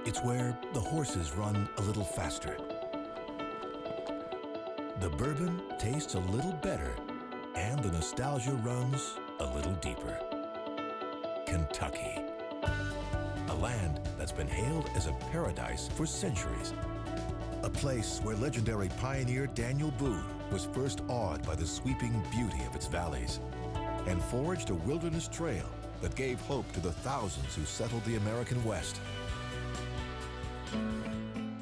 It's where the horses run a little faster. The bourbon tastes a little better, and the nostalgia runs a little deeper. Kentucky. A land that's been hailed as a paradise for centuries. A place where legendary pioneer Daniel Boone was first awed by the sweeping beauty of its valleys and forged a wilderness trail that gave hope to the thousands who settled the American West.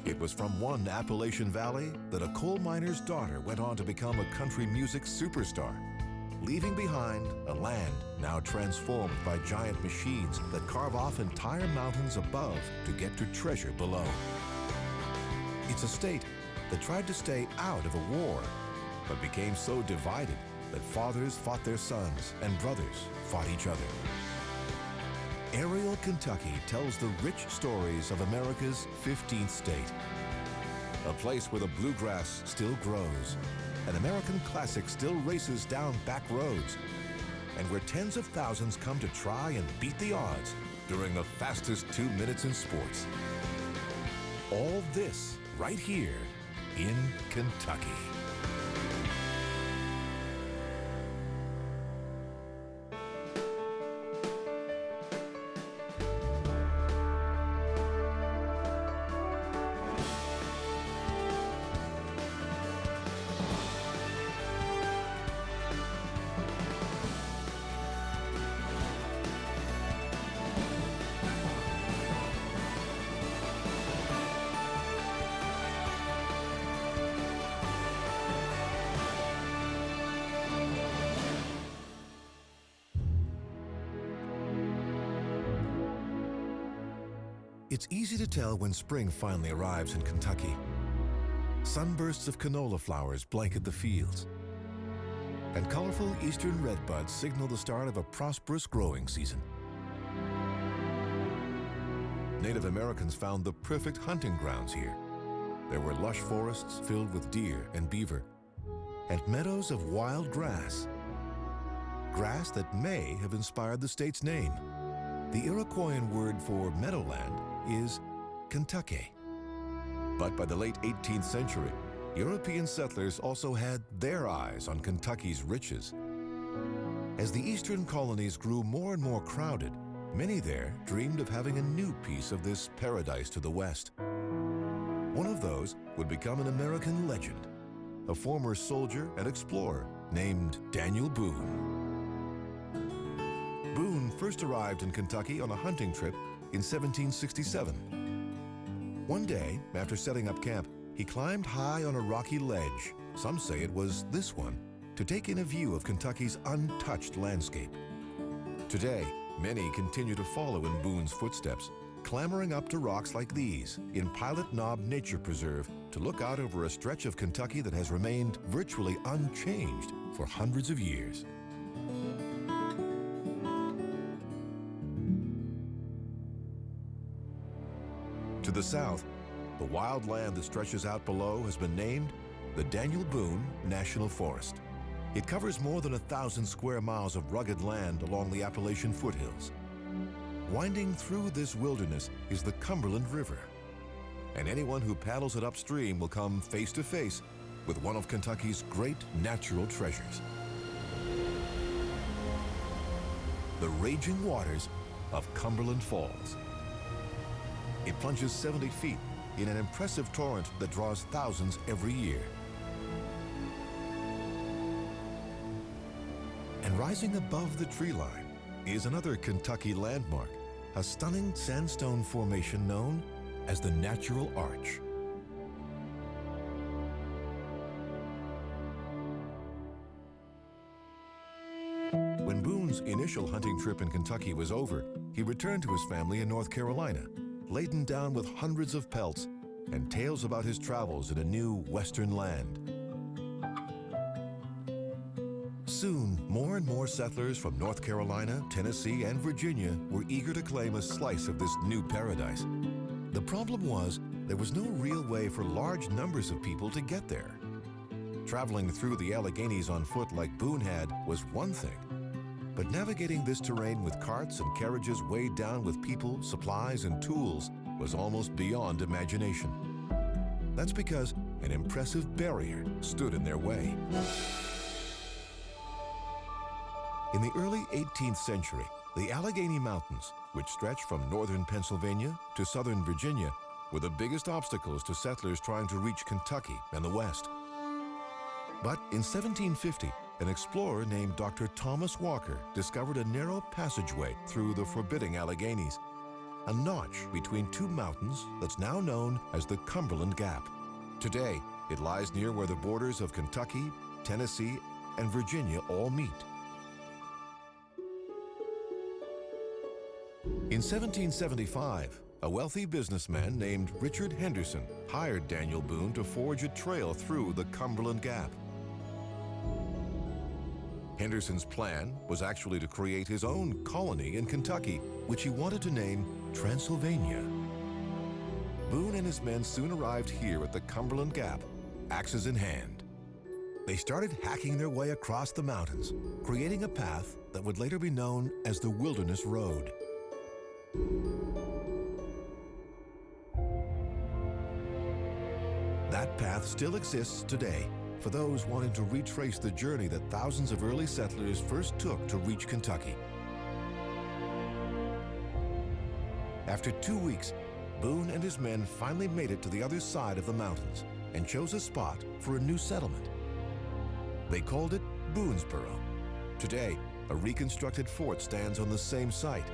It was from one Appalachian valley that a coal miner's daughter went on to become a country music superstar, leaving behind a land now transformed by giant machines that carve off entire mountains above to get to treasure below. It's a state that tried to stay out of a war, but became so divided that fathers fought their sons and brothers fought each other. Aerial Kentucky tells the rich stories of America's 15th state. A place where the bluegrass still grows, an American classic still races down back roads, and where tens of thousands come to try and beat the odds during the fastest 2 minutes in sports. All this right here in Kentucky. It's easy to tell when spring finally arrives in Kentucky. Sunbursts of canola flowers blanket the fields, and colorful eastern redbuds signal the start of a prosperous growing season. Native Americans found the perfect hunting grounds here. There were lush forests filled with deer and beaver, and meadows of wild grass. Grass that may have inspired the state's name. The Iroquoian word for meadowland is Kentucky. But by the late 18th century, European settlers also had their eyes on Kentucky's riches. As the eastern colonies grew more and more crowded, many there dreamed of having a new piece of this paradise to the west. One of those would become an American legend, a former soldier and explorer named Daniel Boone. Boone first arrived in Kentucky on a hunting trip in 1767. One day, after setting up camp, he climbed high on a rocky ledge, some say it was this one, to take in a view of Kentucky's untouched landscape. Today, many continue to follow in Boone's footsteps, clambering up to rocks like these in Pilot Knob Nature Preserve to look out over a stretch of Kentucky that has remained virtually unchanged for hundreds of years. To the south, the wild land that stretches out below has been named the Daniel Boone National Forest. It covers more than 1,000 square miles of rugged land along the Appalachian foothills. Winding through this wilderness is the Cumberland River, and anyone who paddles it upstream will come face to face with one of Kentucky's great natural treasures. The raging waters of Cumberland Falls. It plunges 70 feet in an impressive torrent that draws thousands every year. And rising above the tree line is another Kentucky landmark, a stunning sandstone formation known as the Natural Arch. When Boone's initial hunting trip in Kentucky was over, he returned to his family in North Carolina, laden down with hundreds of pelts and tales about his travels in a new western land. Soon, more and more settlers from North Carolina, Tennessee, and Virginia were eager to claim a slice of this new paradise. The problem was, there was no real way for large numbers of people to get there. Traveling through the Alleghenies on foot like Boone had was one thing, but navigating this terrain with carts and carriages weighed down with people, supplies, and tools was almost beyond imagination. That's because an impressive barrier stood in their way. In the early 18th century, the Allegheny Mountains, which stretch from northern Pennsylvania to southern Virginia, were the biggest obstacles to settlers trying to reach Kentucky and the West. But in 1750, an explorer named Dr. Thomas Walker discovered a narrow passageway through the forbidding Alleghenies, a notch between two mountains that's now known as the Cumberland Gap. Today, it lies near where the borders of Kentucky, Tennessee, and Virginia all meet. In 1775, a wealthy businessman named Richard Henderson hired Daniel Boone to forge a trail through the Cumberland Gap. Henderson's plan was actually to create his own colony in Kentucky, which he wanted to name Transylvania. Boone and his men soon arrived here at the Cumberland Gap, axes in hand. They started hacking their way across the mountains, creating a path that would later be known as the Wilderness Road. That path still exists today for those wanting to retrace the journey that thousands of early settlers first took to reach Kentucky. After 2 weeks, Boone and his men finally made it to the other side of the mountains and chose a spot for a new settlement. They called it Boonesboro. Today, a reconstructed fort stands on the same site.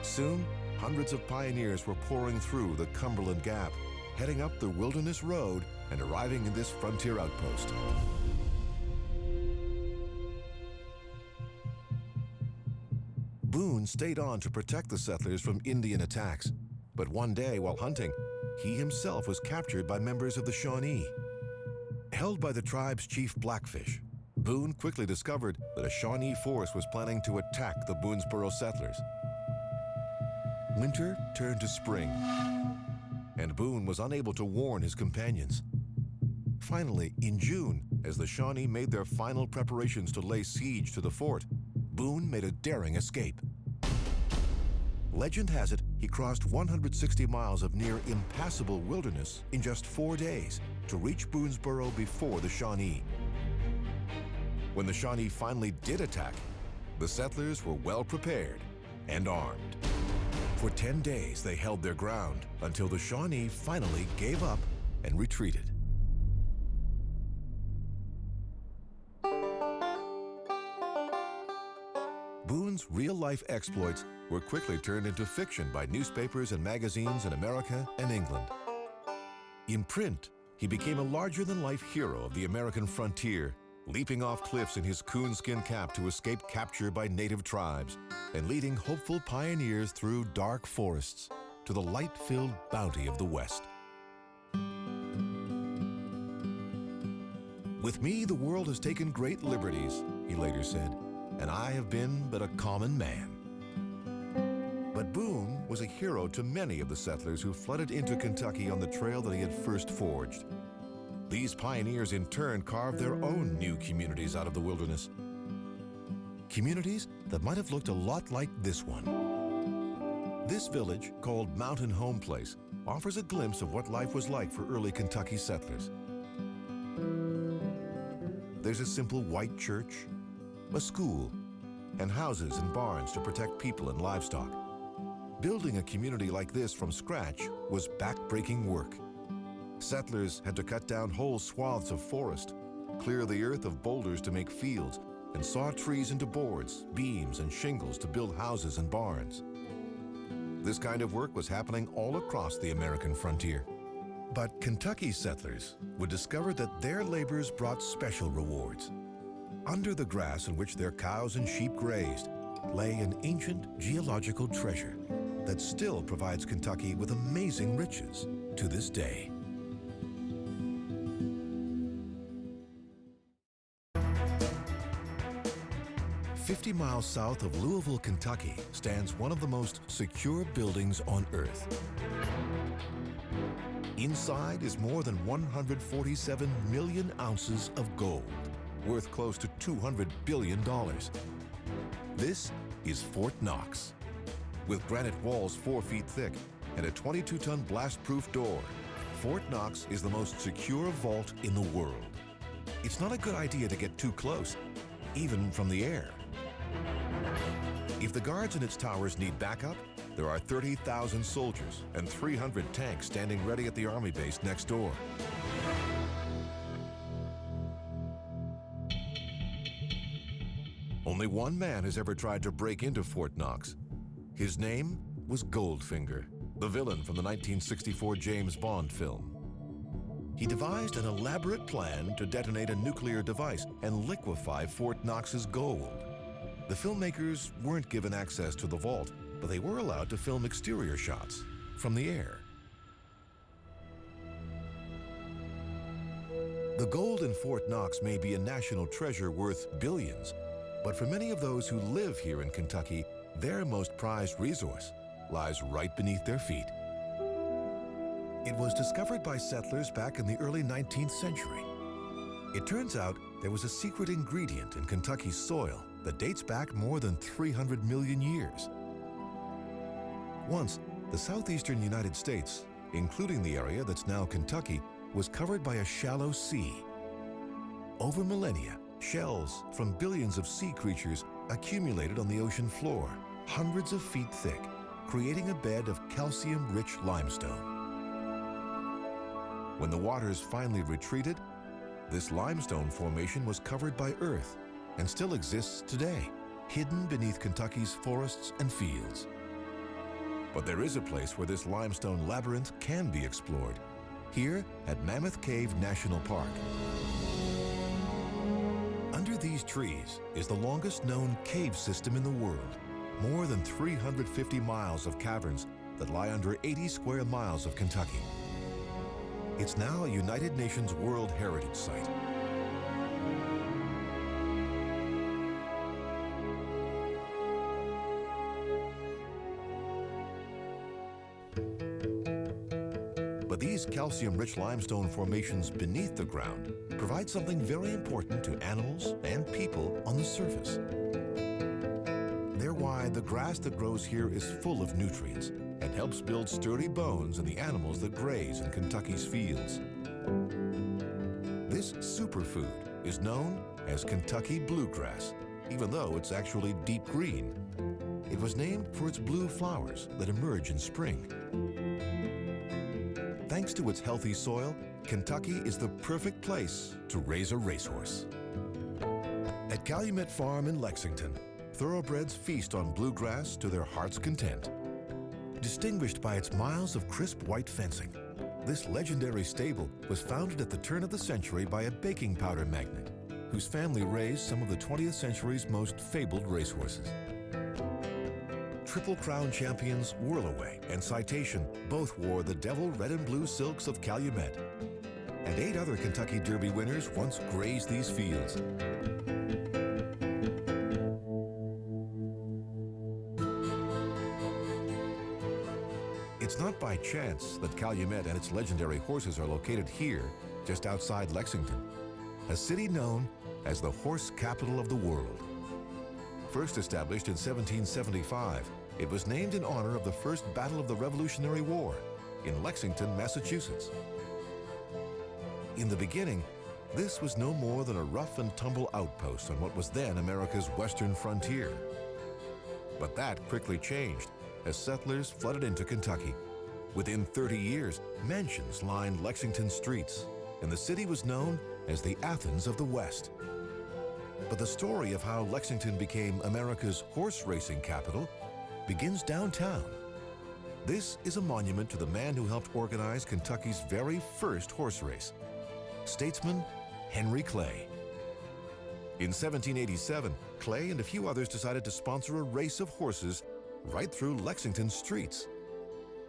Soon, hundreds of pioneers were pouring through the Cumberland Gap, heading up the Wilderness Road and arriving in this frontier outpost. Boone stayed on to protect the settlers from Indian attacks, but one day while hunting, he himself was captured by members of the Shawnee. Held by the tribe's chief Blackfish, Boone quickly discovered that a Shawnee force was planning to attack the Boonesboro settlers. Winter turned to spring, and Boone was unable to warn his companions. Finally, in June, as the Shawnee made their final preparations to lay siege to the fort, Boone made a daring escape. Legend has it he crossed 160 miles of near impassable wilderness in just 4 days to reach Boonesboro before the Shawnee. When the Shawnee finally did attack, the settlers were well prepared and armed. For 10 days, they held their ground until the Shawnee finally gave up and retreated. Boone's real-life exploits were quickly turned into fiction by newspapers and magazines in America and England. In print, he became a larger-than-life hero of the American frontier, leaping off cliffs in his coonskin cap to escape capture by native tribes, and leading hopeful pioneers through dark forests to the light-filled bounty of the West. "With me, the world has taken great liberties," he later said, "and I have been but a common man." But Boone was a hero to many of the settlers who flooded into Kentucky on the trail that he had first forged. These pioneers in turn carved their own new communities out of the wilderness. Communities that might have looked a lot like this one. This village, called Mountain Home Place, offers a glimpse of what life was like for early Kentucky settlers. There's a simple white church, a school, and houses and barns to protect people and livestock. Building a community like this from scratch was back-breaking work. Settlers had to cut down whole swaths of forest, clear the earth of boulders to make fields, and saw trees into boards, beams, and shingles to build houses and barns. This kind of work was happening all across the American frontier. But Kentucky settlers would discover that their labors brought special rewards. Under the grass in which their cows and sheep grazed lay an ancient geological treasure that still provides Kentucky with amazing riches to this day. "50 miles south of Louisville, Kentucky, stands one of the most secure buildings on Earth. Inside is more than 147 million ounces of gold, worth close to $200 billion. This is Fort Knox. With granite walls 4 feet thick and a 22-ton blast-proof door, Fort Knox is the most secure vault in the world. It's not a good idea to get too close, even from the air. If the guards in its towers need backup, there are 30,000 soldiers and 300 tanks standing ready at the army base next door. Only one man has ever tried to break into Fort Knox. His name was Goldfinger, the villain from the 1964 James Bond film. He devised an elaborate plan to detonate a nuclear device and liquefy Fort Knox's gold. The filmmakers weren't given access to the vault, but they were allowed to film exterior shots from the air. The gold in Fort Knox may be a national treasure worth billions, but for many of those who live here in Kentucky, their most prized resource lies right beneath their feet. It was discovered by settlers back in the early 19th century. It turns out there was a secret ingredient in Kentucky's soil that dates back more than 300 million years. Once, the southeastern United States, including the area that's now Kentucky, was covered by a shallow sea. Over millennia, shells from billions of sea creatures accumulated on the ocean floor, hundreds of feet thick, creating a bed of calcium-rich limestone. When the waters finally retreated, this limestone formation was covered by earth and still exists today, hidden beneath Kentucky's forests and fields. But there is a place where this limestone labyrinth can be explored, here at Mammoth Cave National Park. Under these trees is the longest known cave system in the world, more than 350 miles of caverns that lie under 80 square miles of Kentucky. It's now a United Nations World Heritage Site. But these calcium-rich limestone formations beneath the ground provide something very important to animals and people on the surface. They're why the grass that grows here is full of nutrients and helps build sturdy bones in the animals that graze in Kentucky's fields. This superfood is known as Kentucky bluegrass, even though it's actually deep green. It was named for its blue flowers that emerge in spring. Thanks to its healthy soil, Kentucky is the perfect place to raise a racehorse. At Calumet Farm in Lexington, thoroughbreds feast on bluegrass to their heart's content. Distinguished by its miles of crisp white fencing, this legendary stable was founded at the turn of the century by a baking powder magnate, whose family raised some of the 20th century's most fabled racehorses. Triple Crown champions Whirlaway and Citation both wore the devil red and blue silks of Calumet. And 8 other Kentucky Derby winners once grazed these fields. It's not by chance that Calumet and its legendary horses are located here, just outside Lexington, a city known as the horse capital of the world. First established in 1775, it was named in honor of the first battle of the Revolutionary War in Lexington, Massachusetts. In the beginning, this was no more than a rough and tumble outpost on what was then America's western frontier. But that quickly changed as settlers flooded into Kentucky. Within 30 years, mansions lined Lexington streets, and the city was known as the Athens of the West. But the story of how Lexington became America's horse racing capital begins downtown. This is a monument to the man who helped organize Kentucky's very first horse race, statesman Henry Clay. In 1787, Clay and a few others decided to sponsor a race of horses right through Lexington's streets.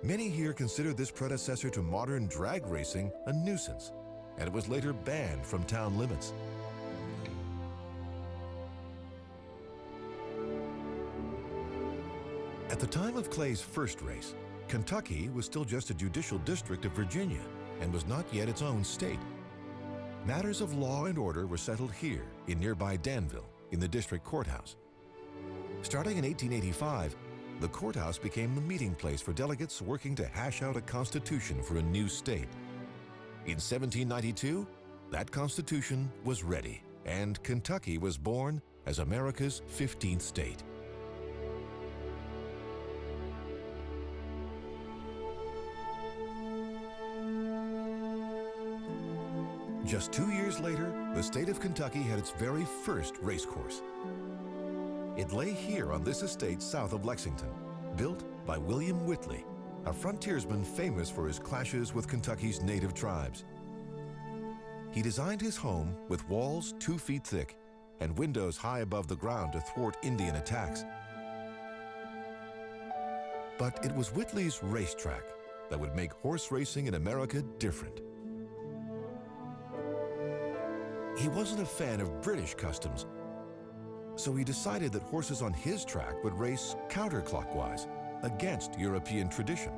Many here considered this predecessor to modern drag racing a nuisance, and it was later banned from town limits. At the time of Clay's first race, Kentucky was still just a judicial district of Virginia and was not yet its own state. Matters of law and order were settled here in nearby Danville in the district courthouse. Starting in 1885, the courthouse became the meeting place for delegates working to hash out a constitution for a new state. In 1792, that constitution was ready, and Kentucky was born as America's 15th state. Just 2 years later, the state of Kentucky had its very first racecourse. It lay here on this estate south of Lexington, built by William Whitley, a frontiersman famous for his clashes with Kentucky's native tribes. He designed his home with walls 2 feet thick and windows high above the ground to thwart Indian attacks. But it was Whitley's racetrack that would make horse racing in America different. He wasn't a fan of British customs, so he decided that horses on his track would race counterclockwise, against European tradition.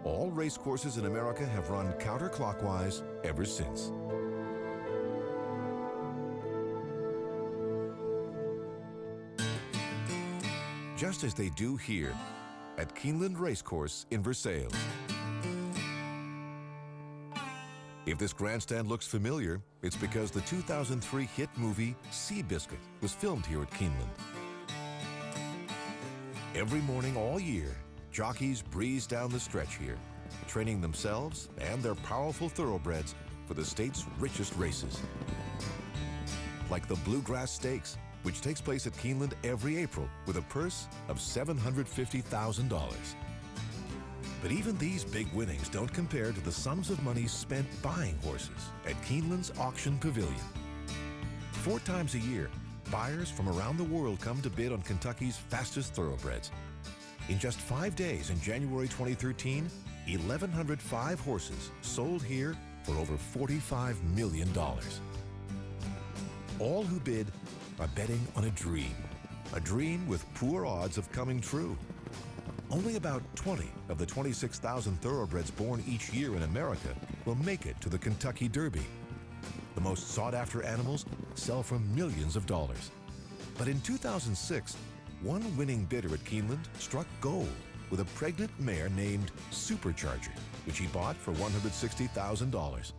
All racecourses in America have run counterclockwise ever since. Just as they do here at Keeneland Racecourse in Versailles. If this grandstand looks familiar, it's because the 2003 hit movie Seabiscuit was filmed here at Keeneland. Every morning all year, jockeys breeze down the stretch here, training themselves and their powerful thoroughbreds for the state's richest races. Like the Bluegrass Stakes, which takes place at Keeneland every April with a purse of $750,000. But even these big winnings don't compare to the sums of money spent buying horses at Keeneland's Auction Pavilion. 4 times a year, buyers from around the world come to bid on Kentucky's fastest thoroughbreds. In just 5 days in January 2013, 1,105 horses sold here for over $45 million. All who bid are betting on a dream with poor odds of coming true. Only about 20 of the 26,000 thoroughbreds born each year in America will make it to the Kentucky Derby. The most sought-after animals sell for millions of dollars. But in 2006, one winning bidder at Keeneland struck gold with a pregnant mare named Supercharger, which he bought for $160,000.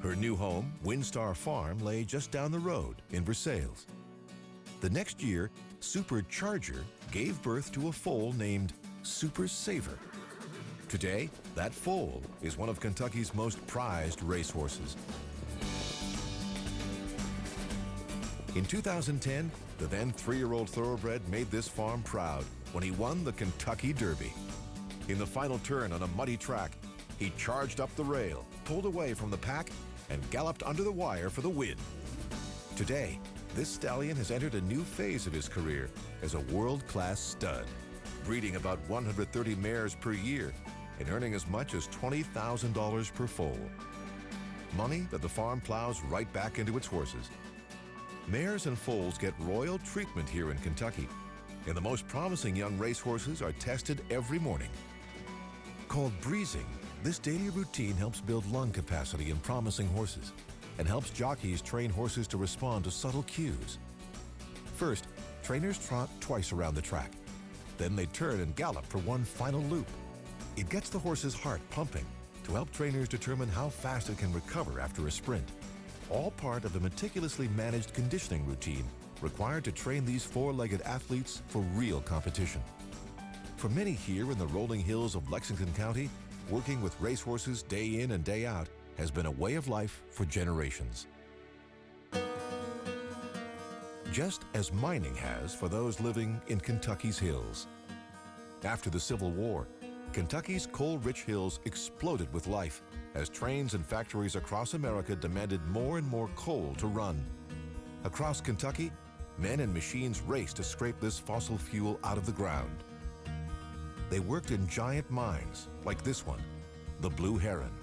Her new home, Windstar Farm, lay just down the road in Versailles. The next year, Supercharger gave birth to a foal named Super Saver. Today, that foal is one of Kentucky's most prized racehorses. In 2010, the then 3-year-old thoroughbred made this farm proud when he won the Kentucky Derby. In the final turn on a muddy track, he charged up the rail, pulled away from the pack, and galloped under the wire for the win. Today, this stallion has entered a new phase of his career as a world-class stud, breeding about 130 mares per year and earning as much as $20,000 per foal. Money that the farm plows right back into its horses. Mares and foals get royal treatment here in Kentucky, and the most promising young racehorses are tested every morning. Called breezing, this daily routine helps build lung capacity in promising horses and helps jockeys train horses to respond to subtle cues. First, trainers trot twice around the track. Then they turn and gallop for one final loop. It gets the horse's heart pumping to help trainers determine how fast it can recover after a sprint. All part of the meticulously managed conditioning routine required to train these 4-legged athletes for real competition. For many here in the rolling hills of Lexington County, working with racehorses day in and day out has been a way of life for generations. Just as mining has for those living in Kentucky's hills. After the Civil War, Kentucky's coal-rich hills exploded with life as trains and factories across America demanded more and more coal to run. Across Kentucky, men and machines raced to scrape this fossil fuel out of the ground. They worked in giant mines like this one, the Blue Heron.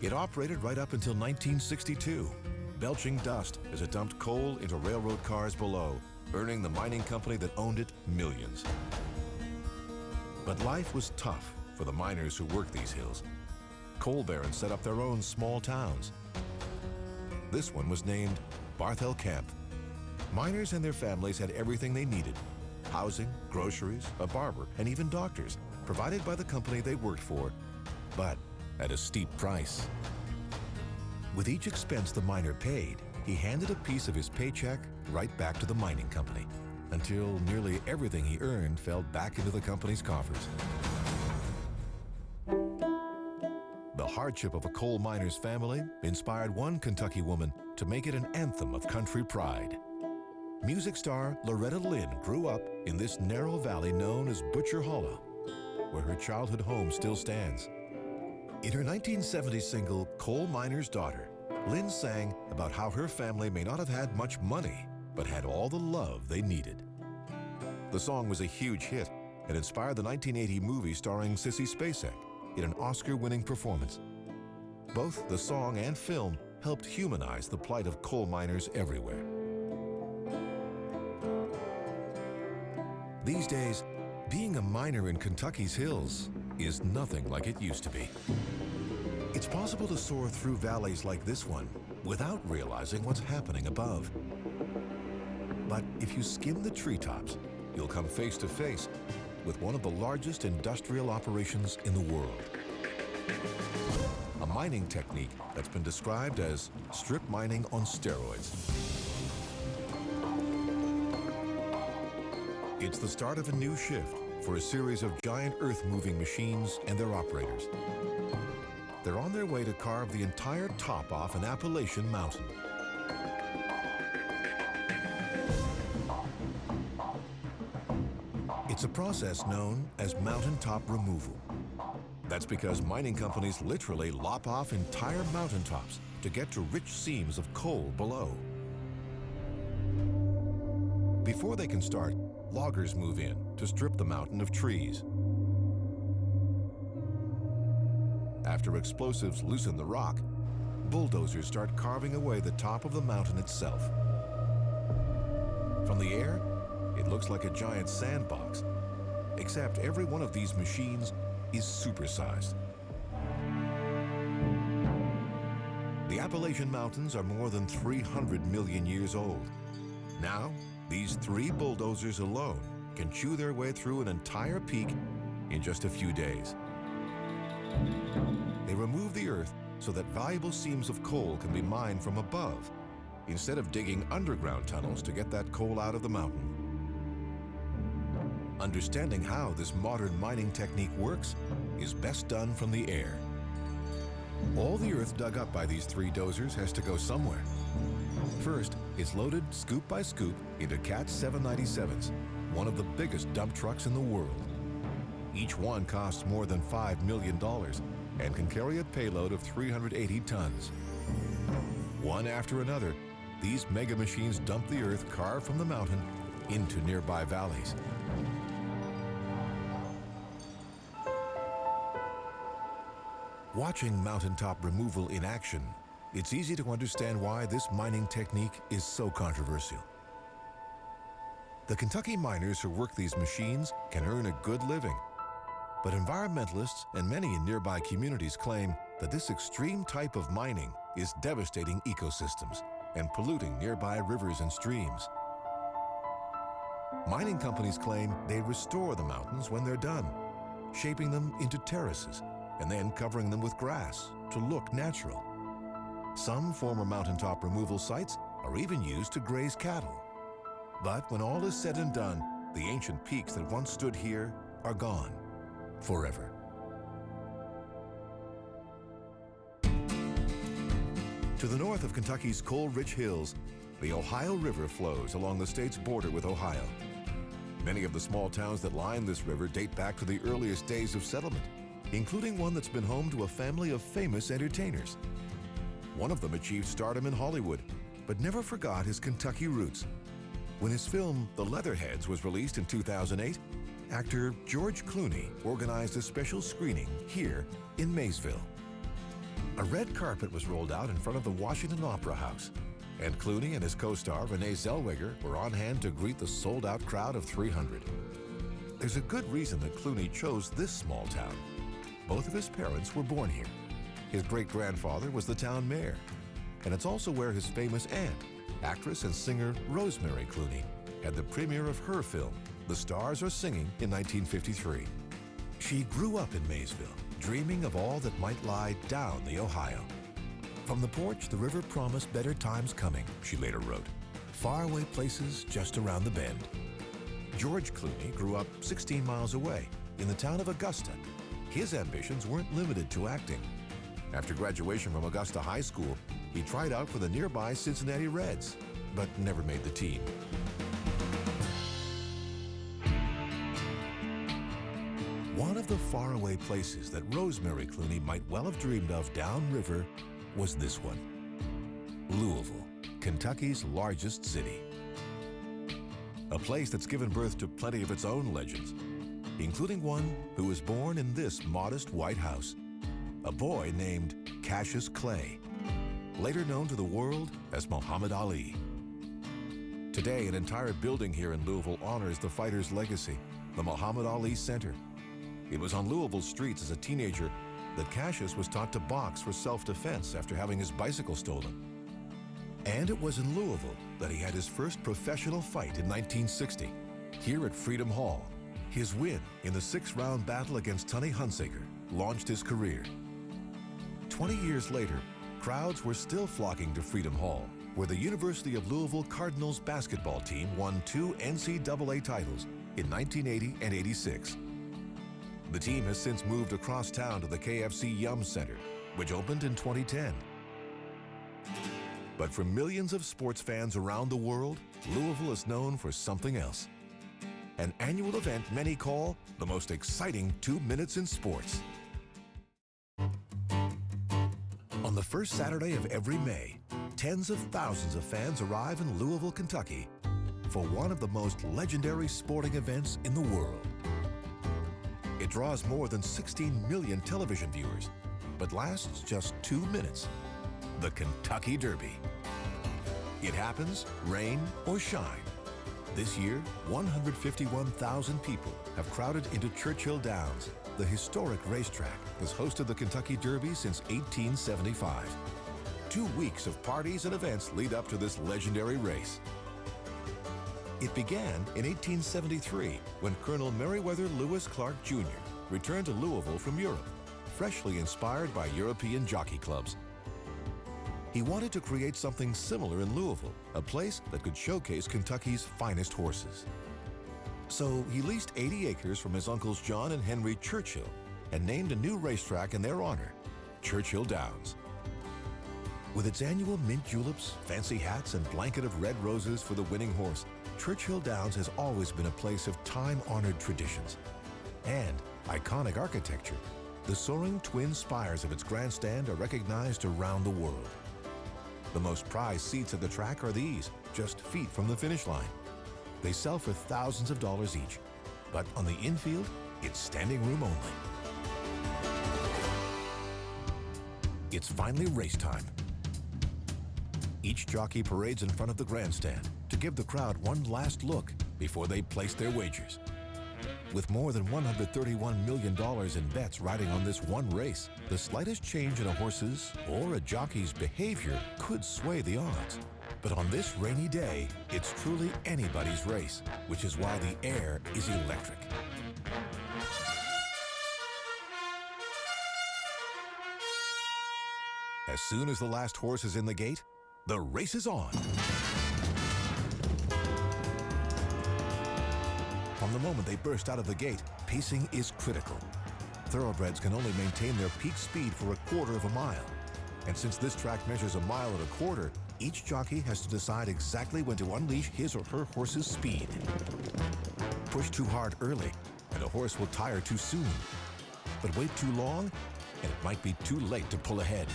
It operated right up until 1962, belching dust as it dumped coal into railroad cars below, earning the mining company that owned it millions. But life was tough for the miners who worked these hills. Coal barons set up their own small towns. This one was named Barthel Camp. Miners and their families had everything they needed: housing, groceries, a barber, and even doctors, provided by the company they worked for, but at a steep price. With each expense the miner paid, he handed a piece of his paycheck right back to the mining company, until nearly everything he earned fell back into the company's coffers. The hardship of a coal miner's family inspired one Kentucky woman to make it an anthem of country pride. Music star Loretta Lynn grew up in this narrow valley known as Butcher Hollow, where her childhood home still stands. In her 1970 single, Coal Miner's Daughter, Lynn sang about how her family may not have had much money, but had all the love they needed. The song was a huge hit and inspired the 1980 movie starring Sissy Spacek in an Oscar-winning performance. Both the song and film helped humanize the plight of coal miners everywhere. These days, being a miner in Kentucky's hills is nothing like it used to be. It's possible to soar through valleys like this one without realizing what's happening above. But if you skim the treetops, you'll come face to face with one of the largest industrial operations in the world. A mining technique that's been described as strip mining on steroids. It's the start of a new shift for a series of giant earth-moving machines and their operators. They're on their way to carve the entire top off an Appalachian mountain. It's a process known as mountaintop removal. That's because mining companies literally lop off entire mountaintops to get to rich seams of coal below. Before they can start, loggers move in to strip the mountain of trees. After explosives loosen the rock, bulldozers start carving away the top of the mountain itself. From the air, it looks like a giant sandbox, except every one of these machines is supersized. The Appalachian Mountains are more than 300 million years old. Now, these 3 bulldozers alone can chew their way through an entire peak in just a few days. They remove the earth so that valuable seams of coal can be mined from above, instead of digging underground tunnels to get that coal out of the mountain. Understanding how this modern mining technique works is best done from the air. All the earth dug up by these 3 dozers has to go somewhere. First, it's loaded scoop by scoop into Cat 797s, one of the biggest dump trucks in the world. Each one costs more than $5 million and can carry a payload of 380 tons. One after another, these mega machines dump the earth carved from the mountain into nearby valleys. Watching mountaintop removal in action, it's easy to understand why this mining technique is so controversial. The Kentucky miners who work these machines can earn a good living, but environmentalists and many in nearby communities claim that this extreme type of mining is devastating ecosystems and polluting nearby rivers and streams. Mining companies claim they restore the mountains when they're done, shaping them into terraces and then covering them with grass to look natural. Some former mountaintop removal sites are even used to graze cattle. But when all is said and done, the ancient peaks that once stood here are gone forever. To the north of Kentucky's coal-rich hills, the Ohio River flows along the state's border with Ohio. Many of the small towns that line this river date back to the earliest days of settlement, including one that's been home to a family of famous entertainers. One of them achieved stardom in Hollywood, but never forgot his Kentucky roots. When his film The Leatherheads was released in 2008, actor George Clooney organized a special screening here in Maysville. A red carpet was rolled out in front of the Washington Opera House, and Clooney and his co-star Renee Zellweger were on hand to greet the sold-out crowd of 300. There's a good reason that Clooney chose this small town. Both of his parents were born here. His great-grandfather was the town mayor, and it's also where his famous aunt, actress and singer Rosemary Clooney, had the premiere of her film, The Stars Are Singing in 1953. She grew up in Maysville, dreaming of all that might lie down the Ohio. From the porch, the river promised better times coming, she later wrote. Faraway places just around the bend. George Clooney grew up 16 miles away in the town of Augusta. His ambitions weren't limited to acting. After graduation from Augusta High School, he tried out for the nearby Cincinnati Reds, but never made the team. One of the faraway places that Rosemary Clooney might well have dreamed of downriver was this one, Louisville, Kentucky's largest city. A place that's given birth to plenty of its own legends, including one who was born in this modest white house, a boy named Cassius Clay, later known to the world as Muhammad Ali. Today, an entire building here in Louisville honors the fighter's legacy, the Muhammad Ali Center. It was on Louisville streets as a teenager that Cassius was taught to box for self-defense after having his bicycle stolen. And it was in Louisville that he had his first professional fight in 1960, here at Freedom Hall. His win in the 6th-round battle against Tunney Hunsaker launched his career. 20 years later, crowds were still flocking to Freedom Hall, where the University of Louisville Cardinals basketball team won 2 NCAA titles in 1980 and 86. The team has since moved across town to the KFC Yum Center, which opened in 2010. But for millions of sports fans around the world, Louisville is known for something else. An annual event many call the most exciting 2 minutes in sports. On the first Saturday of every May, tens of thousands of fans arrive in Louisville, Kentucky for one of the most legendary sporting events in the world. It draws more than 16 million television viewers, but lasts just 2 minutes. The Kentucky Derby. It happens, rain or shine. This year, 151,000 people have crowded into Churchill Downs. The historic racetrack has hosted the Kentucky Derby since 1875. 2 weeks of parties and events lead up to this legendary race. It began in 1873 when Colonel Meriwether Lewis Clark Jr. returned to Louisville from Europe, freshly inspired by European jockey clubs. He wanted to create something similar in Louisville, a place that could showcase Kentucky's finest horses. So he leased 80 acres from his uncles John and Henry Churchill and named a new racetrack in their honor, Churchill Downs. With its annual mint juleps, fancy hats, and blanket of red roses for the winning horse, Churchill Downs has always been a place of time-honored traditions and iconic architecture. The soaring twin spires of its grandstand are recognized around the world. The most prized seats at the track are these, just feet from the finish line. They sell for thousands of dollars each, but on the infield, it's standing room only. It's finally race time. Each jockey parades in front of the grandstand to give the crowd one last look before they place their wagers. With more than $131 million in bets riding on this one race, the slightest change in a horse's or a jockey's behavior could sway the odds. But on this rainy day, it's truly anybody's race, which is why the air is electric. As soon as the last horse is in the gate, the race is on. From the moment they burst out of the gate, pacing is critical. Thoroughbreds can only maintain their peak speed for a quarter of a mile. And since this track measures a mile and a quarter, each jockey has to decide exactly when to unleash his or her horse's speed. Push too hard early, and a horse will tire too soon. But wait too long, and it might be too late to pull ahead.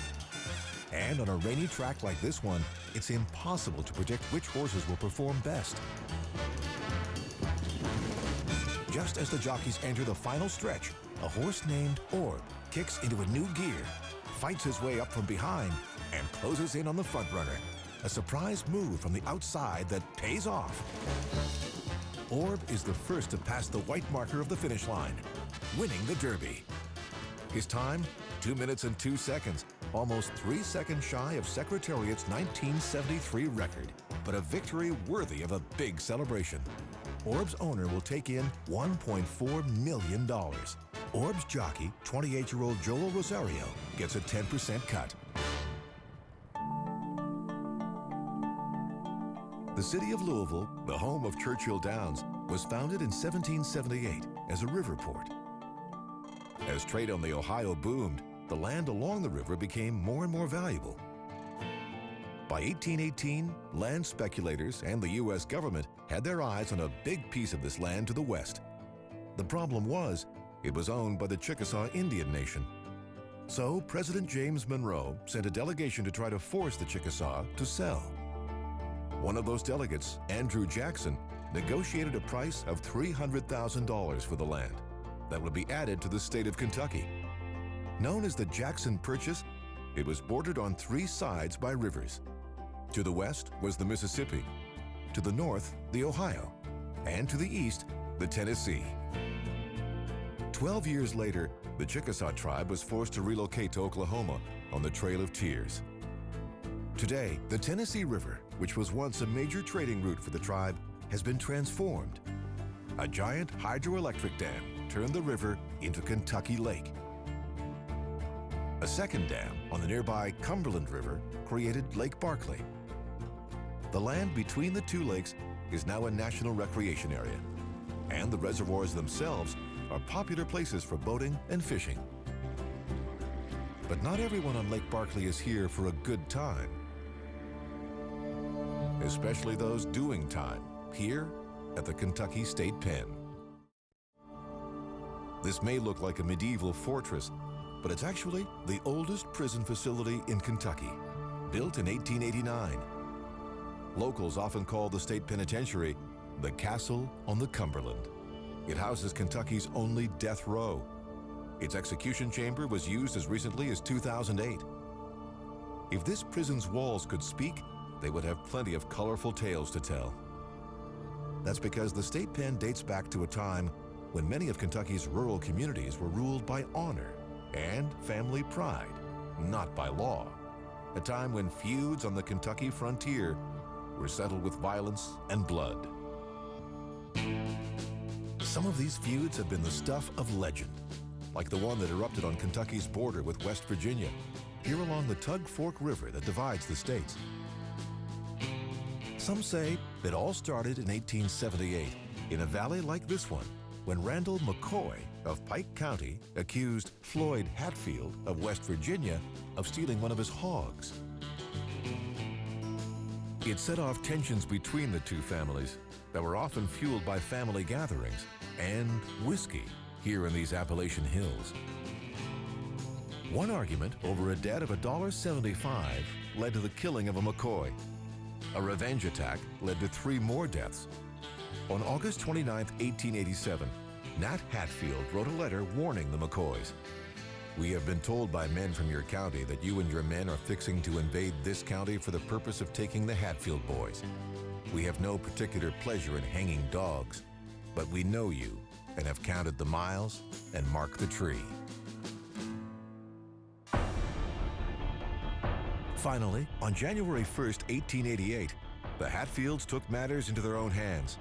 And on a rainy track like this one, it's impossible to predict which horses will perform best. Just as the jockeys enter the final stretch, a horse named Orb kicks into a new gear, fights his way up from behind, and closes in on the front runner. A surprise move from the outside that pays off. Orb is the first to pass the white marker of the finish line, winning the Derby. His time, 2 minutes and 2 seconds, almost 3 seconds shy of Secretariat's 1973 record, but a victory worthy of a big celebration. Orb's owner will take in $1.4 million. Orb's jockey, 28-year-old Joel Rosario, gets a 10% cut. The city of Louisville, the home of Churchill Downs, was founded in 1778 as a river port. As trade on the Ohio boomed, the land along the river became more and more valuable. By 1818, land speculators and the U.S. government had their eyes on a big piece of this land to the west. The problem was, it was owned by the Chickasaw Indian Nation. So President James Monroe sent a delegation to try to force the Chickasaw to sell. One of those delegates, Andrew Jackson, negotiated a price of $300,000 for the land that would be added to the state of Kentucky. Known as the Jackson Purchase, it was bordered on 3 sides by rivers. To the west was the Mississippi, to the north, the Ohio, and to the east, the Tennessee. 12 years later, the Chickasaw tribe was forced to relocate to Oklahoma on the Trail of Tears. Today, the Tennessee River, which was once a major trading route for the tribe, has been transformed. A giant hydroelectric dam turned the river into Kentucky Lake. A second dam on the nearby Cumberland River created Lake Barkley. The land between the 2 lakes is now a national recreation area, and the reservoirs themselves are popular places for boating and fishing. But not everyone on Lake Barkley is here for a good time, especially those doing time here at the Kentucky State Pen. This may look like a medieval fortress, but it's actually the oldest prison facility in Kentucky, built in 1889. Locals often call the state penitentiary the Castle on the Cumberland. It houses Kentucky's only death row. Its execution chamber was used as recently as 2008. If this prison's walls could speak, they would have plenty of colorful tales to tell. That's because the state pen dates back to a time when many of Kentucky's rural communities were ruled by honor and family pride, not by law. A time when feuds on the Kentucky frontier were settled with violence and blood. Some of these feuds have been the stuff of legend, like the one that erupted on Kentucky's border with West Virginia, here along the Tug Fork River that divides the states. Some say it all started in 1878 in a valley like this one, when Randall McCoy of Pike County accused Floyd Hatfield of West Virginia of stealing one of his hogs. It set off tensions between the 2 families that were often fueled by family gatherings and whiskey here in these Appalachian hills. One argument over a debt of $1.75 led to the killing of a McCoy. A revenge attack led to 3 more deaths. On August 29, 1887, Nat Hatfield wrote a letter warning the McCoys. "We have been told by men from your county that you and your men are fixing to invade this county for the purpose of taking the Hatfield boys. We have no particular pleasure in hanging dogs, but we know you and have counted the miles and marked the tree." Finally, on January 1st, 1888, the Hatfields took matters into their own hands.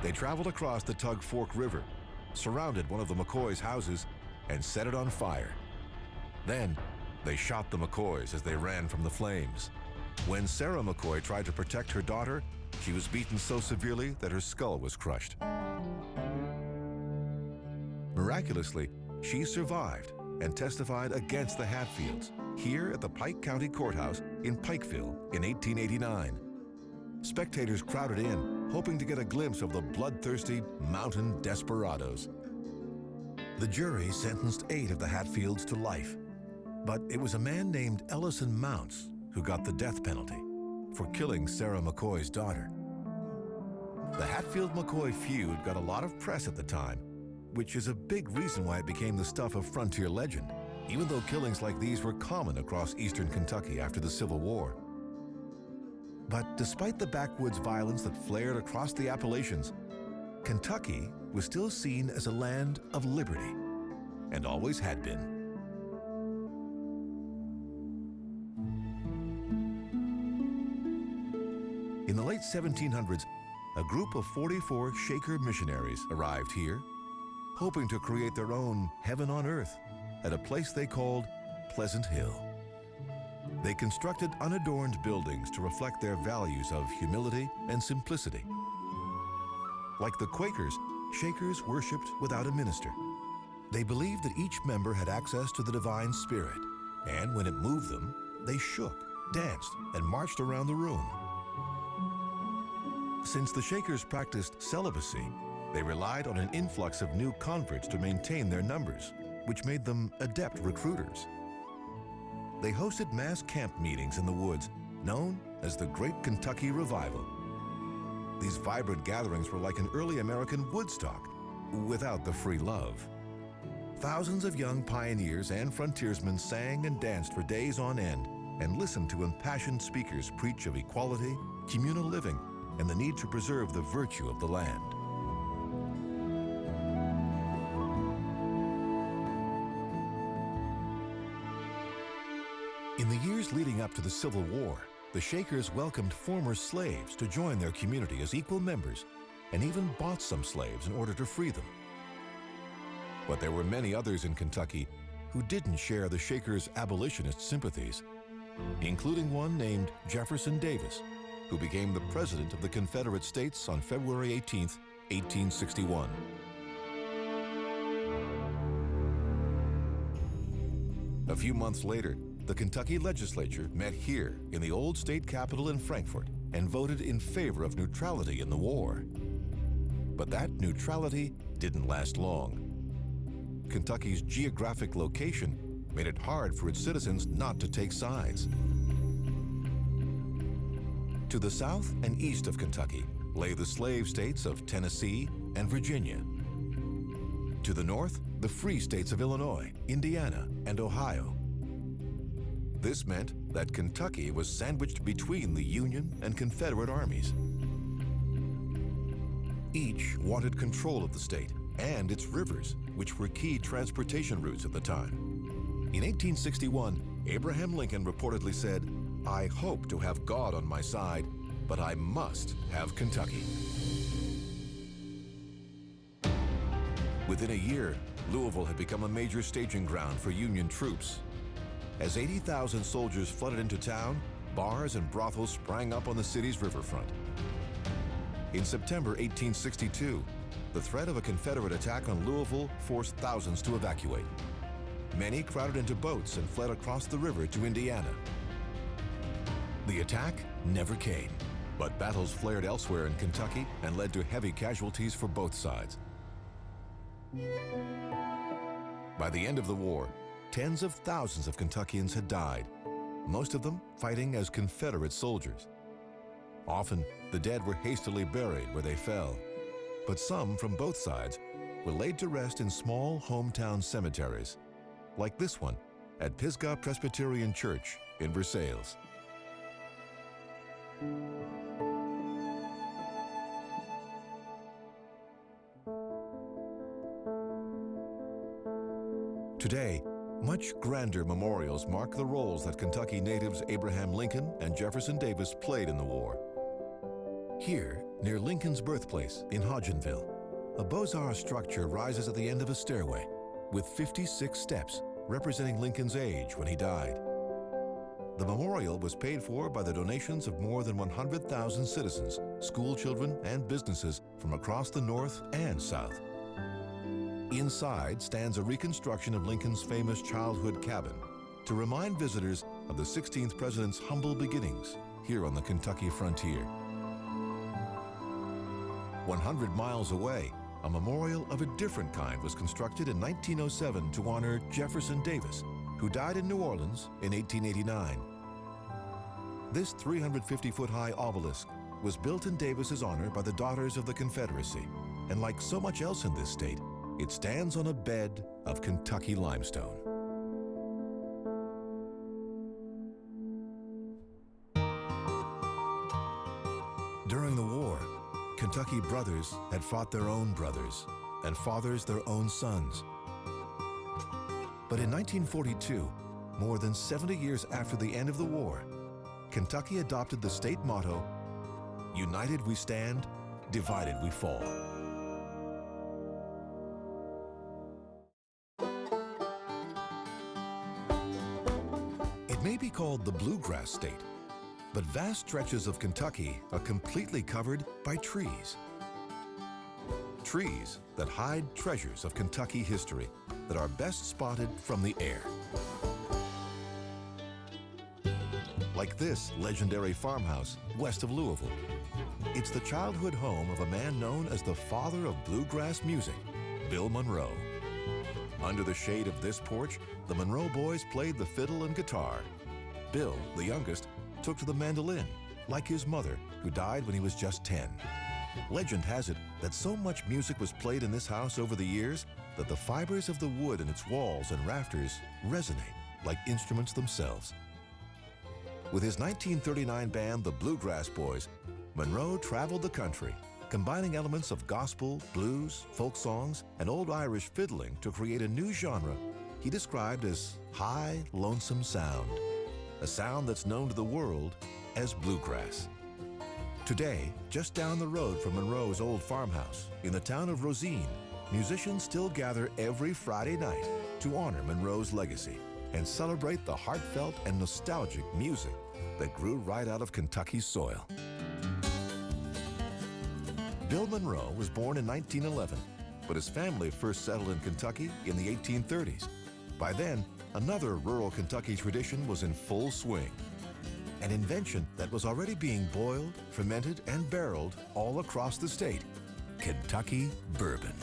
They traveled across the Tug Fork River, surrounded one of the McCoys' houses, and set it on fire. Then, they shot the McCoys as they ran from the flames. When Sarah McCoy tried to protect her daughter, she was beaten so severely that her skull was crushed. Miraculously, she survived and testified against the Hatfields here at the Pike County Courthouse in Pikeville in 1889. Spectators crowded in, hoping to get a glimpse of the bloodthirsty mountain desperados. The jury sentenced 8 of the Hatfields to life, but it was a man named Ellison Mounts who got the death penalty for killing Sarah McCoy's daughter. The Hatfield-McCoy feud got a lot of press at the time, which is a big reason why it became the stuff of frontier legend, even though killings like these were common across eastern Kentucky after the Civil War. But despite the backwoods violence that flared across the Appalachians, Kentucky was still seen as a land of liberty, and always had been. In the late 1700s, a group of 44 Shaker missionaries arrived here, hoping to create their own heaven on earth at a place they called Pleasant Hill. They constructed unadorned buildings to reflect their values of humility and simplicity. Like the Quakers, Shakers worshipped without a minister. They believed that each member had access to the divine spirit, and when it moved them, they shook, danced, and marched around the room. Since the Shakers practiced celibacy, they relied on an influx of new converts to maintain their numbers, which made them adept recruiters. They hosted mass camp meetings in the woods, known as the Great Kentucky Revival. These vibrant gatherings were like an early American Woodstock, without the free love. Thousands of young pioneers and frontiersmen sang and danced for days on end and listened to impassioned speakers preach of equality, communal living, and the need to preserve the virtue of the land. In the years leading up to the Civil War, the Shakers welcomed former slaves to join their community as equal members and even bought some slaves in order to free them. But there were many others in Kentucky who didn't share the Shakers' abolitionist sympathies, including one named Jefferson Davis, who became the President of the Confederate States on February 18, 1861. A few months later, the Kentucky legislature met here in the old state capitol in Frankfort and voted in favor of neutrality in the war. But that neutrality didn't last long. Kentucky's geographic location made it hard for its citizens not to take sides. To the south and east of Kentucky lay the slave states of Tennessee and Virginia. To the north, the free states of Illinois, Indiana, and Ohio. This meant that Kentucky was sandwiched between the Union and Confederate armies. Each wanted control of the state and its rivers, which were key transportation routes at the time. In 1861, Abraham Lincoln reportedly said, "I hope to have God on my side, but I must have Kentucky." Within a year, Louisville had become a major staging ground for Union troops. As 80,000 soldiers flooded into town, bars and brothels sprang up on the city's riverfront. In September 1862, the threat of a Confederate attack on Louisville forced thousands to evacuate. Many crowded into boats and fled across the river to Indiana. The attack never came, but battles flared elsewhere in Kentucky and led to heavy casualties for both sides. By the end of the war, tens of thousands of Kentuckians had died, most of them fighting as Confederate soldiers. Often, the dead were hastily buried where they fell, but some from both sides were laid to rest in small hometown cemeteries, like this one at Pisgah Presbyterian Church in Versailles. Today, much grander memorials mark the roles that Kentucky natives Abraham Lincoln and Jefferson Davis played in the war. Here, near Lincoln's birthplace in Hodgenville, a Beaux-Arts structure rises at the end of a stairway with 56 steps representing Lincoln's age when he died. The memorial was paid for by the donations of more than 100,000 citizens, school children, and businesses from across the North and South. Inside stands a reconstruction of Lincoln's famous childhood cabin to remind visitors of the 16th president's humble beginnings here on the Kentucky frontier. 100 miles away, a memorial of a different kind was constructed in 1907 to honor Jefferson Davis, who died in New Orleans in 1889. This 350-foot-high obelisk was built in Davis's honor by the Daughters of the Confederacy, and like so much else in this state, it stands on a bed of Kentucky limestone. During the war, Kentucky brothers had fought their own brothers, and fathers their own sons. But in 1942, more than 70 years after the end of the war, Kentucky adopted the state motto, "United we stand, divided we fall. It may be called the bluegrass state, but vast stretches of Kentucky are completely covered by trees. Trees that hide treasures of Kentucky history that are best spotted from the air. Like this legendary farmhouse west of Louisville. It's the childhood home of a man known as the father of bluegrass music, Bill Monroe. Under the shade of this porch, the Monroe boys played the fiddle and guitar. Bill, the youngest, took to the mandolin, like his mother, who died when he was just 10. Legend has it that so much music was played in this house over the years that the fibers of the wood in its walls and rafters resonate like instruments themselves. With his 1939 band, the Bluegrass Boys, Monroe traveled the country, combining elements of gospel, blues, folk songs, and old Irish fiddling to create a new genre he described as high, lonesome sound, a sound that's known to the world as bluegrass. Today, just down the road from Monroe's old farmhouse, in the town of Rosine, musicians still gather every Friday night to honor Monroe's legacy and celebrate the heartfelt and nostalgic music that grew right out of Kentucky's soil. Bill Monroe was born in 1911, but his family first settled in Kentucky in the 1830s. By then, another rural Kentucky tradition was in full swing. An invention that was already being boiled, fermented, and barreled all across the state, Kentucky bourbon.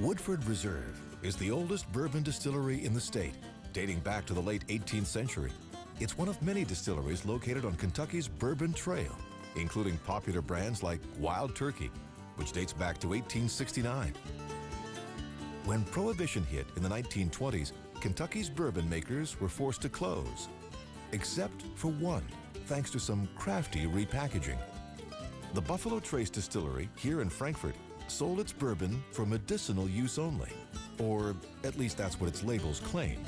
Woodford Reserve is the oldest bourbon distillery in the state, dating back to the late 18th century. It's one of many distilleries located on Kentucky's Bourbon Trail, including popular brands like Wild Turkey, which dates back to 1869. When Prohibition hit in the 1920s, Kentucky's bourbon makers were forced to close, except for one, thanks to some crafty repackaging. The Buffalo Trace Distillery here in Frankfort sold its bourbon for medicinal use only, or at least that's what its labels claimed.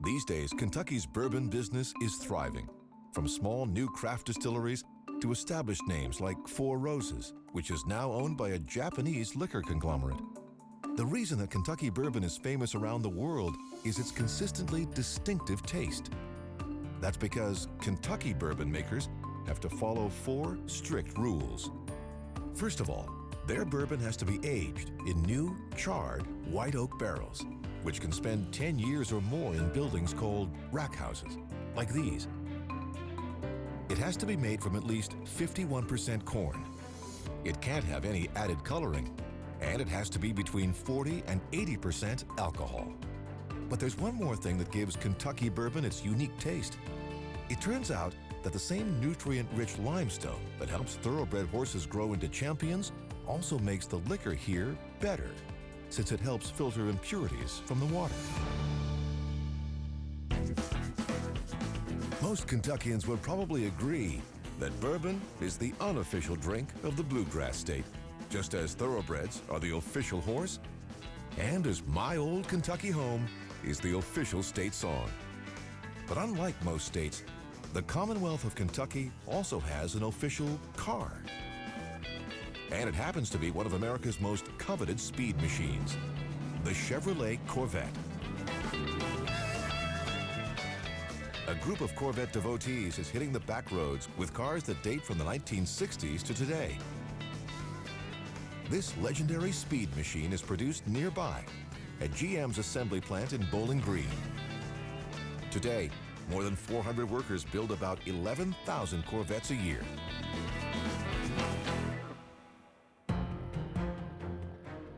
These days, Kentucky's bourbon business is thriving, from small new craft distilleries to established names like Four Roses, which is now owned by a Japanese liquor conglomerate. The reason that Kentucky bourbon is famous around the world is its consistently distinctive taste. That's because Kentucky bourbon makers have to follow 4 strict rules. First of all, their bourbon has to be aged in new, charred, white oak barrels, which can spend 10 years or more in buildings called rack houses, like these. It has to be made from at least 51% corn. It can't have any added coloring, and it has to be between 40 and 80% alcohol. But there's one more thing that gives Kentucky bourbon its unique taste. It turns out that the same nutrient-rich limestone that helps thoroughbred horses grow into champions also makes the liquor here better, since it helps filter impurities from the water. Most Kentuckians would probably agree that bourbon is the unofficial drink of the Bluegrass State, just as thoroughbreds are the official horse, and as My Old Kentucky Home is the official state song. But unlike most states, the Commonwealth of Kentucky also has an official car. And it happens to be one of America's most coveted speed machines, the Chevrolet Corvette. A group of Corvette devotees is hitting the back roads with cars that date from the 1960s to today. This legendary speed machine is produced nearby at GM's assembly plant in Bowling Green. Today, more than 400 workers build about 11,000 Corvettes a year.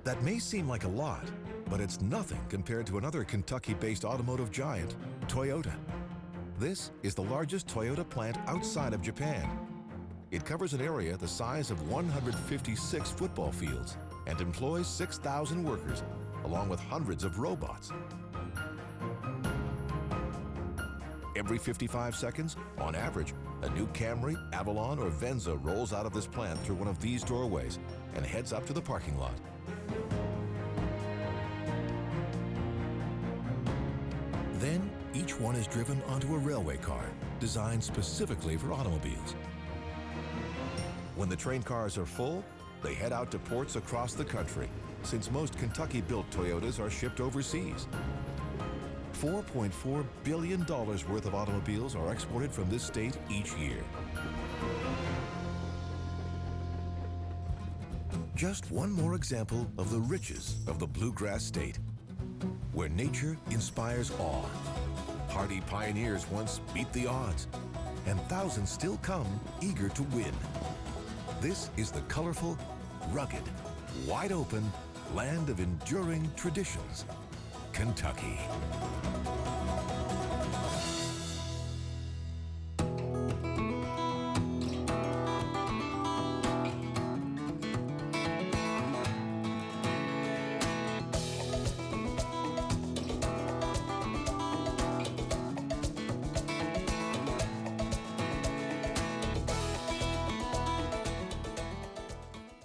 That may seem like a lot, but it's nothing compared to another Kentucky-based automotive giant, Toyota. This is the largest Toyota plant outside of Japan. It covers an area the size of 156 football fields and employs 6,000 workers, along with hundreds of robots. Every 55 seconds, on average, a new Camry, Avalon, or Venza rolls out of this plant through one of these doorways and heads up to the parking lot. Then, each one is driven onto a railway car designed specifically for automobiles. When the train cars are full, they head out to ports across the country, since most Kentucky-built Toyotas are shipped overseas. $4.4 billion worth of automobiles are exported from this state each year. Just one more example of the riches of the bluegrass state, where nature inspires awe. Hardy pioneers once beat the odds, and thousands still come eager to win. This is the colorful, rugged, wide-open land of enduring traditions, Kentucky.